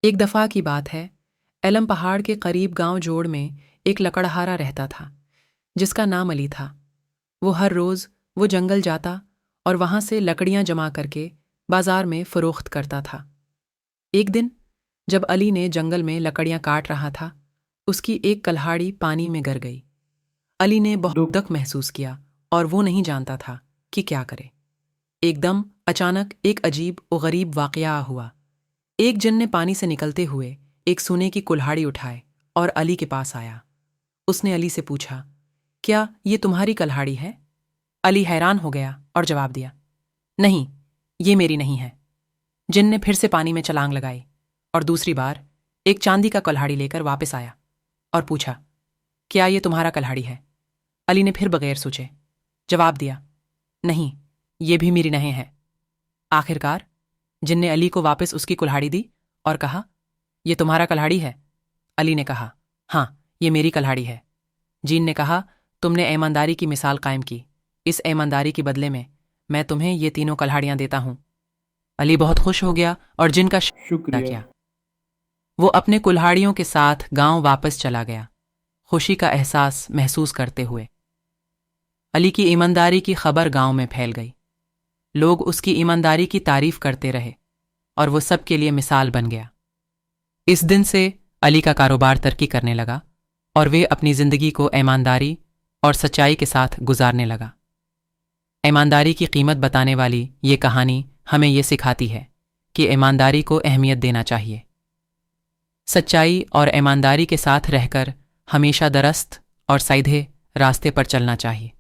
ایک دفعہ کی بات ہے، ایلم پہاڑ کے قریب گاؤں جوڑ میں ایک لکڑہارا رہتا تھا جس کا نام علی تھا۔ وہ ہر روز وہ جنگل جاتا اور وہاں سے لکڑیاں جمع کر کے بازار میں فروخت کرتا تھا۔ ایک دن جب علی نے جنگل میں لکڑیاں کاٹ رہا تھا، اس کی ایک کلہاڑی پانی میں گر گئی۔ علی نے بہت دکھ محسوس کیا اور وہ نہیں جانتا تھا کہ کیا کرے۔ ایک دم اچانک ایک عجیب و غریب واقعہ ہوا۔ ایک جن نے پانی سے نکلتے ہوئے ایک سونے کی کلہاڑی اٹھائے اور علی کے پاس آیا۔ اس نے علی سے پوچھا، کیا یہ تمہاری کلہاڑی ہے؟ علی حیران ہو گیا اور جواب دیا، نہیں، یہ میری نہیں ہے۔ جن نے پھر سے پانی میں چھلانگ لگائی اور دوسری بار ایک چاندی کا کلہاڑی لے کر واپس آیا اور پوچھا، کیا یہ تمہارا کلہاڑی ہے؟ علی نے پھر بغیر سوچے جواب دیا، نہیں، یہ بھی میری نہیں ہے۔ آخرکار جن نے علی کو واپس اس کی کلہاڑی دی اور کہا، یہ تمہارا کلہاڑی ہے؟ علی نے کہا، ہاں، یہ میری کلہاڑی ہے۔ جین نے کہا، تم نے ایمانداری کی مثال قائم کی، اس ایمانداری کے بدلے میں تمہیں یہ تینوں کلہاڑیاں دیتا ہوں۔ علی بہت خوش ہو گیا اور جن کا شکریہ کیا۔ وہ اپنے کلہاڑیوں کے ساتھ گاؤں واپس چلا گیا، خوشی کا احساس محسوس کرتے ہوئے۔ علی کی ایمانداری کی خبر گاؤں میں پھیل گئی۔ لوگ اس کی ایمانداری کی تعریف کرتے رہے اور وہ سب کے لیے مثال بن گیا۔ اس دن سے علی کا کاروبار ترقی کرنے لگا اور وہ اپنی زندگی کو ایمانداری اور سچائی کے ساتھ گزارنے لگا۔ ایمانداری کی قیمت بتانے والی یہ کہانی ہمیں یہ سکھاتی ہے کہ ایمانداری کو اہمیت دینا چاہیے۔ سچائی اور ایمانداری کے ساتھ رہ کر ہمیشہ درست اور سیدھے راستے پر چلنا چاہیے۔